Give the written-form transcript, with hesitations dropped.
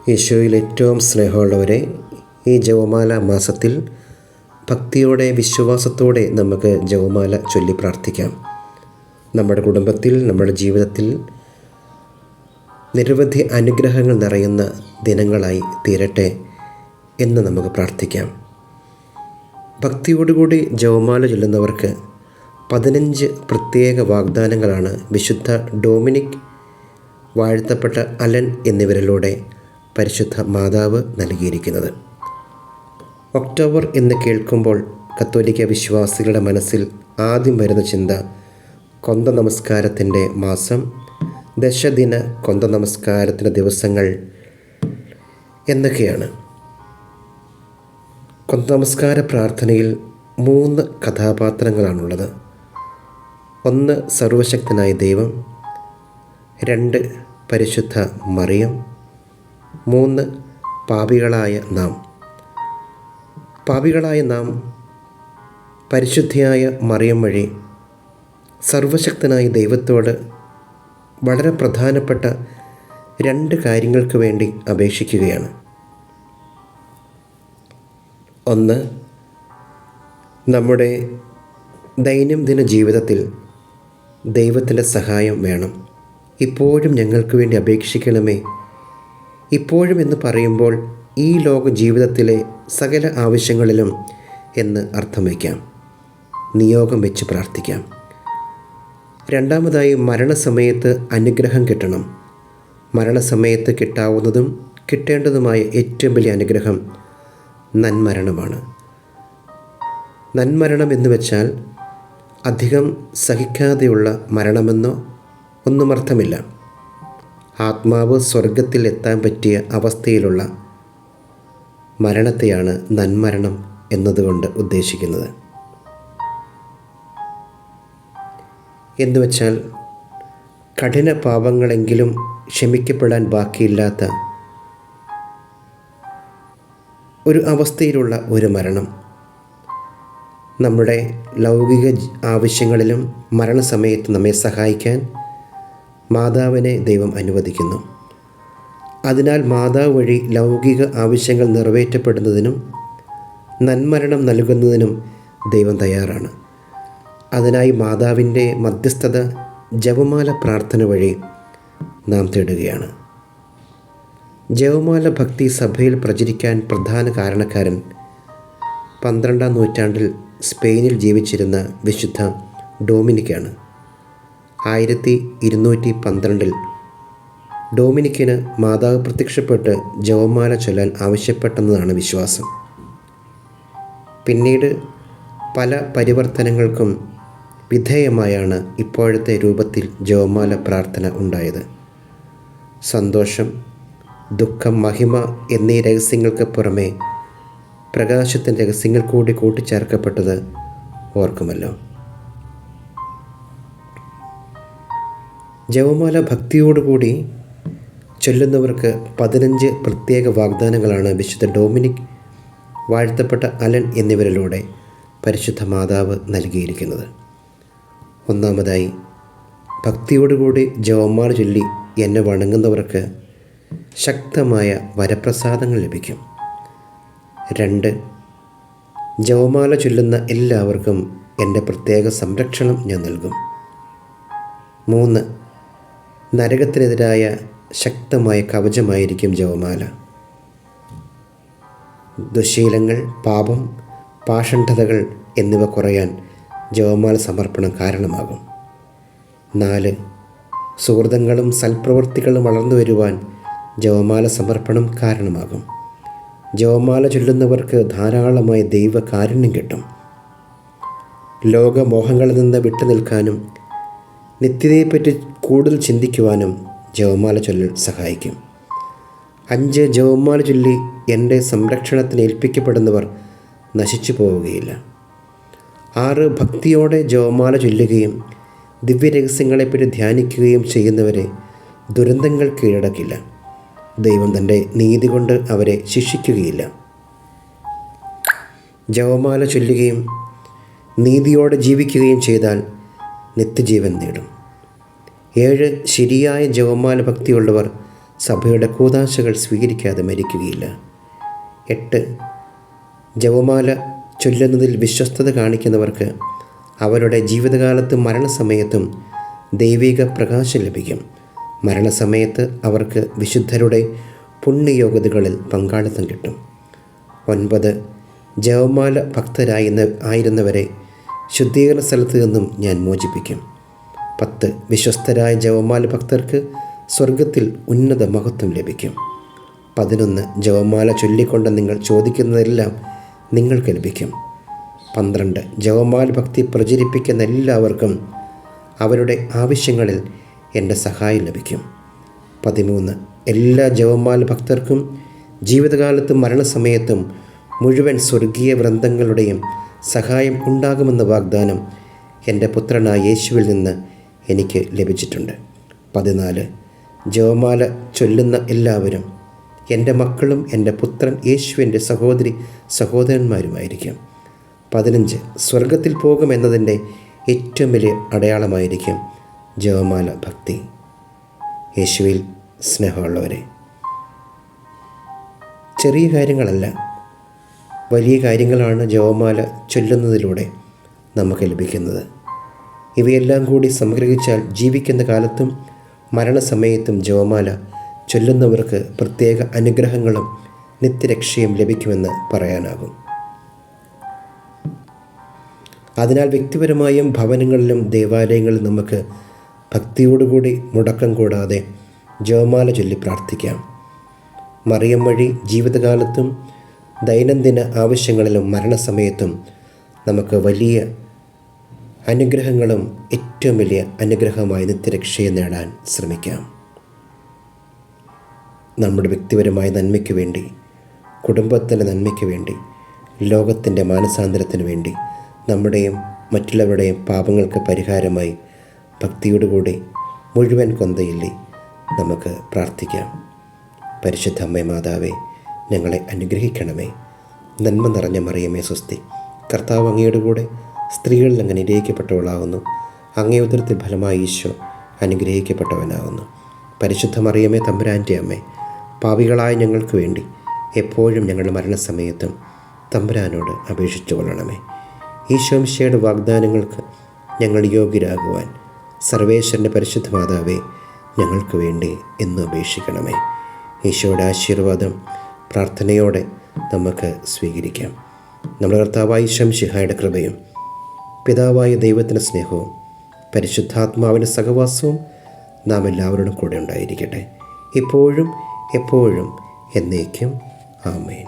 യേശുവിൽ ഏറ്റവും സ്നേഹമുള്ളവരെ, ഈ ജപമാല മാസത്തിൽ ഭക്തിയോടെ വിശ്വാസത്തോടെ നമുക്ക് ജപമാല ചൊല്ലി പ്രാർത്ഥിക്കാം. നമ്മുടെ കുടുംബത്തിൽ, നമ്മുടെ ജീവിതത്തിൽ നിരവധി അനുഗ്രഹങ്ങൾ നിറയുന്ന ദിനങ്ങളായി തീരട്ടെ എന്ന് നമുക്ക് പ്രാർത്ഥിക്കാം. ഭക്തിയോടുകൂടി ജപമാല ചൊല്ലുന്നവർക്ക് 15 പ്രത്യേക വാഗ്ദാനങ്ങളാണ് വിശുദ്ധ ഡൊമിനിക്, വാഴ്ത്തപ്പെട്ട അലൻ എന്നിവരിലൂടെ പരിശുദ്ധ മാതാവ് നൽകിയിരിക്കുന്നത്. ഒക്ടോബർ എന്ന് കേൾക്കുമ്പോൾ കത്തോലിക്ക വിശ്വാസികളുടെ മനസ്സിൽ ആദ്യം വരുന്ന ചിന്ത കൊന്ത നമസ്കാരത്തിൻ്റെ മാസം, ദശദിന കൊന്ത നമസ്കാരത്തിൻ്റെ ദിവസങ്ങൾ എന്നൊക്കെയാണ്. കൊന്ത നമസ്കാര പ്രാർത്ഥനയിൽ 3 കഥാപാത്രങ്ങളാണുള്ളത്. 1 സർവശക്തനായ ദൈവം, 2 പരിശുദ്ധ മറിയം, 3 പാപികളായ നാം. പാപികളായ നാം പരിശുദ്ധിയായ മറിയം വഴി സർവശക്തനായ ദൈവത്തോട് വളരെ പ്രധാനപ്പെട്ട 2 കാര്യങ്ങൾക്ക് വേണ്ടി അപേക്ഷിക്കുകയാണ്. 1, നമ്മുടെ ദൈനംദിന ജീവിതത്തിൽ ദൈവത്തിൻ്റെ സഹായം വേണം. ഇപ്പോഴും ഞങ്ങൾക്ക് വേണ്ടി അപേക്ഷിക്കണമേ. ഇപ്പോഴും എന്ന് പറയുമ്പോൾ ഈ ലോക ജീവിതത്തിലെ സകല ആവശ്യങ്ങളിലും എന്ന് അർത്ഥം വയ്ക്കാം. നിയോഗം വെച്ച് പ്രാർത്ഥിക്കാം. 2, മരണസമയത്ത് അനുഗ്രഹം കിട്ടണം. മരണസമയത്ത് കിട്ടാവുന്നതും കിട്ടേണ്ടതുമായ ഏറ്റവും വലിയ അനുഗ്രഹം നന്മരണമാണ്. നന്മരണം എന്ന് വെച്ചാൽ അധികം സഹിക്കാതെയുള്ള മരണമെന്നോ ഒന്നും അർത്ഥമില്ല. ആത്മാവ് സ്വർഗത്തിൽ എത്താൻ പറ്റിയ അവസ്ഥയിലുള്ള മരണത്തെയാണ് നന്മരണം എന്നതുകൊണ്ട് ഉദ്ദേശിക്കുന്നത്. എന്നുവെച്ചാൽ കഠിന പാപങ്ങളെങ്കിലും ക്ഷമിക്കപ്പെടാൻ ബാക്കിയില്ലാത്ത ഒരു അവസ്ഥയിലുള്ള ഒരു മരണം. നമ്മുടെ ലൗകിക ആവശ്യങ്ങളിലും മരണസമയത്ത് നമ്മെ സഹായിക്കാൻ മാതാവിനെ ദൈവം അനുവദിക്കുന്നു. അതിനാൽ മാതാവ് വഴി ലൗകിക ആവശ്യങ്ങൾ നിറവേറ്റപ്പെടുന്നതിനും നന്മരണം നൽകുന്നതിനും ദൈവം തയ്യാറാണ്. അതിനായി മാതാവിൻ്റെ മധ്യസ്ഥത ജപമാല പ്രാർത്ഥന വഴി നാം തേടുകയാണ്. ജപമാല ഭക്തി സഭയിൽ പ്രചരിക്കാൻ പ്രധാന കാരണക്കാരൻ 12-ാം നൂറ്റാണ്ടിൽ സ്പെയിനിൽ ജീവിച്ചിരുന്ന വിശുദ്ധ ഡൊമിനിക്കാണ്. 1212 ഡൊമിനിക്കിന് മാതാവ് പ്രത്യക്ഷപ്പെട്ട് ജപമാല ചൊല്ലാൻ ആവശ്യപ്പെട്ടെന്നതാണ് വിശ്വാസം. പിന്നീട് പല പരിവർത്തനങ്ങൾക്കും വിധേയമായാണ് ഇപ്പോഴത്തെ രൂപത്തിൽ ജപമാല പ്രാർത്ഥന ഉണ്ടായത്. സന്തോഷം, ദുഃഖം, മഹിമ എന്നീ രഹസ്യങ്ങൾക്ക് പുറമെ പ്രകാശത്തിൻ്റെ രഹസ്യങ്ങൾ കൂടി കൂട്ടിച്ചേർക്കപ്പെട്ടത് ഓർക്കുമല്ലോ. ജപമാല ഭക്തിയോടുകൂടി ചൊല്ലുന്നവർക്ക് 15 പ്രത്യേക വാഗ്ദാനങ്ങളാണ് വിശുദ്ധ ഡൊമിനിക്, വാഴ്ത്തപ്പെട്ട അലൻ എന്നിവരിലൂടെ പരിശുദ്ധ മാതാവ് നൽകിയിരിക്കുന്നത്. 1, ഭക്തിയോടുകൂടി ജപമാല ചൊല്ലി എന്നെ വണങ്ങുന്നവർക്ക് ശക്തമായ വരപ്രസാദങ്ങൾ ലഭിക്കും. 2, ജപമാല ചൊല്ലുന്ന എല്ലാവർക്കും എൻ്റെ പ്രത്യേക സംരക്ഷണം ഞാൻ നൽകും. 3, നരകത്തിനെതിരായ ശക്തമായ കവചമായിരിക്കും ജപമാല. ദുശ്ശീലങ്ങൾ, പാപം, പാഷണ്ഡതകൾ എന്നിവ കുറയാൻ ജപമാല സമർപ്പണം കാരണമാകും. 4, സുഹൃതങ്ങളും സൽപ്രവൃത്തികളും വളർന്നു വരുവാൻ ജപമാല സമർപ്പണം കാരണമാകും. ജപമാല ചൊല്ലുന്നവർക്ക് ധാരാളമായി ദൈവകാരുണ്യം കിട്ടും. ലോകമോഹങ്ങളിൽ നിന്ന് വിട്ടുനിൽക്കാനും നിത്യതയെപ്പറ്റി കൂടുതൽ ചിന്തിക്കുവാനും ജപമാല ചൊല്ലൽ സഹായിക്കും. 5, ജപമാല ചൊല്ലി എൻ്റെ സംരക്ഷണത്തിന് ഏൽപ്പിക്കപ്പെടുന്നവർ നശിച്ചു പോവുകയില്ല. 6, ഭക്തിയോടെ ജപമാല ചൊല്ലുകയും ദിവ്യരഹസ്യങ്ങളെപ്പറ്റി ധ്യാനിക്കുകയും ചെയ്യുന്നവരെ ദുരന്തങ്ങൾ കീഴടക്കില്ല. ദൈവം തൻ്റെ നീതി കൊണ്ട് അവരെ ശിക്ഷിക്കുകയില്ല. ജപമാല ചൊല്ലുകയും നീതിയോടെ ജീവിക്കുകയും ചെയ്താൽ നിത്യജീവൻ നേടും. 7, ശരിയായ ജപമാല ഭക്തിയുള്ളവർ സഭയുടെ കൂദാശകൾ സ്വീകരിക്കാതെ മരിക്കുകയില്ല. 8. ജപമാല ചൊല്ലുന്നതിൽ വിശ്വസ്തത കാണിക്കുന്നവർക്ക് അവരുടെ ജീവിതകാലത്തും മരണസമയത്തും ദൈവിക പ്രകാശം ലഭിക്കും. മരണസമയത്ത് അവർക്ക് വിശുദ്ധരുടെ പുണ്യയോഗ്യതകളിൽ പങ്കാളിത്തം കിട്ടും. 9. ജപമാല ഭക്തരായിരുന്നവരെ ശുദ്ധീകരണ സ്ഥലത്ത് നിന്നും ഞാൻ മോചിപ്പിക്കും. 10. വിശ്വസ്തരായ ജപമാല ഭക്തർക്ക് സ്വർഗത്തിൽ ഉന്നത മഹത്വം ലഭിക്കും. 11. ജപമാല ചൊല്ലിക്കൊണ്ട് നിങ്ങൾ ചോദിക്കുന്നതെല്ലാം നിങ്ങൾക്ക് ലഭിക്കും. 12. ജപമാല ഭക്തി പ്രചരിപ്പിക്കുന്ന എല്ലാവർക്കും അവരുടെ ആവശ്യങ്ങളിൽ എൻ്റെ സഹായം ലഭിക്കും. 13. എല്ലാ ജപമാല ഭക്തർക്കും ജീവിതകാലത്തും മരണസമയത്തും മുഴുവൻ സ്വർഗീയ വൃന്ദങ്ങളുടെയും സഹായം ഉണ്ടാകുമെന്ന വാഗ്ദാനം എൻ്റെ പുത്രനായ യേശുവിൽ നിന്ന് എനിക്ക് ലഭിച്ചിട്ടുണ്ട്. 14. ജപമാല ചൊല്ലുന്ന എല്ലാവരും എൻ്റെ മക്കളും എൻ്റെ പുത്രൻ യേശുവിൻ്റെ സഹോദരന്മാരുമായിരിക്കും. 15. സ്വർഗത്തിൽ പോകുമെന്നതിൻ്റെ ഏറ്റവും വലിയ അടയാളമായിരിക്കും ജപമാല ഭക്തി. യേശുവിൽ സ്നേഹമുള്ളവരെ, ചെറിയ കാര്യങ്ങളല്ല, വലിയ കാര്യങ്ങളാണ് ജപമാല ചൊല്ലുന്നതിലൂടെ നമുക്ക് ലഭിക്കുന്നത്. ഇവയെല്ലാം കൂടി സംഗ്രഹിച്ചാൽ ജീവിക്കുന്ന കാലത്തും മരണസമയത്തും ജപമാല ചൊല്ലുന്നവർക്ക് പ്രത്യേക അനുഗ്രഹങ്ങളും നിത്യരക്ഷയും ലഭിക്കുമെന്ന് പറയാനാകും. അതിനാൽ വ്യക്തിപരമായും ഭവനങ്ങളിലും ദേവാലയങ്ങളിലും നമുക്ക് ഭക്തിയോടുകൂടി മുടക്കം കൂടാതെ ജപമാല ചൊല്ലി പ്രാർത്ഥിക്കാം. മറിയം വഴി ജീവിതകാലത്തും ദൈനംദിന ആവശ്യങ്ങളിലും മരണസമയത്തും നമുക്ക് വലിയ അനുഗ്രഹങ്ങളും ഏറ്റവും വലിയ അനുഗ്രഹമായി നിത്യരക്ഷയെ നേടാൻ ശ്രമിക്കാം. നമ്മുടെ വ്യക്തിപരമായ നന്മയ്ക്ക് വേണ്ടി, കുടുംബത്തിൻ്റെ നന്മയ്ക്ക് വേണ്ടി, ലോകത്തിൻ്റെ മാനസാന്തരത്തിന് വേണ്ടി, നമ്മുടെയും മറ്റുള്ളവരുടെയും പാപങ്ങൾക്ക് പരിഹാരമായി ഭക്തിയോടുകൂടി മുഴുവൻ കൊന്തയില്ലേ നമുക്ക് പ്രാർത്ഥിക്കാം. പരിശുദ്ധ അമ്മേ മാതാവേ, ഞങ്ങളെ അനുഗ്രഹിക്കണമേ. നന്മ നിറഞ്ഞ മറിയമേ സ്വസ്തി. കർത്താവ് അങ്ങയുടെ കൂടെ സ്ത്രീകളിൽ അങ്ങ് അനുഗ്രഹിക്കപ്പെട്ടവളാകുന്നു. അങ്ങേ ഉദരത്തിൽ ഫലമായി ഈശോ അനുഗ്രഹിക്കപ്പെട്ടവനാകുന്നു. പരിശുദ്ധ മറിയമേ തമ്പുരാൻ്റെ അമ്മേ, പാപികളായ ഞങ്ങൾക്ക് വേണ്ടി എപ്പോഴും ഞങ്ങളുടെ മരണസമയത്തും തമ്പുരാനോട് അപേക്ഷിച്ചു കൊള്ളണമേ. ഈശോ മിശിഹായുടെ വാഗ്ദാനങ്ങൾക്ക് ഞങ്ങൾ യോഗ്യരാകുവാൻ സർവേശ്വരൻ്റെ പരിശുദ്ധ മാതാവേ ഞങ്ങൾക്ക് വേണ്ടി എന്നും അപേക്ഷിക്കണമേ. ഈശോയുടെ ആശീർവാദം പ്രാർത്ഥനയോടെ നമുക്ക് സ്വീകരിക്കാം. നമ്മുടെ കർത്താവായ ഈശോ മിശിഹായുടെ കൃപയും പിതാവായ ദൈവത്തിൻ്റെ സ്നേഹവും പരിശുദ്ധാത്മാവിൻ്റെ സഹവാസവും നാം എല്ലാവരോടും കൂടെ ഉണ്ടായിരിക്കട്ടെ, ഇപ്പോഴും എപ്പോഴും എന്നേക്കും. ആമേൻ.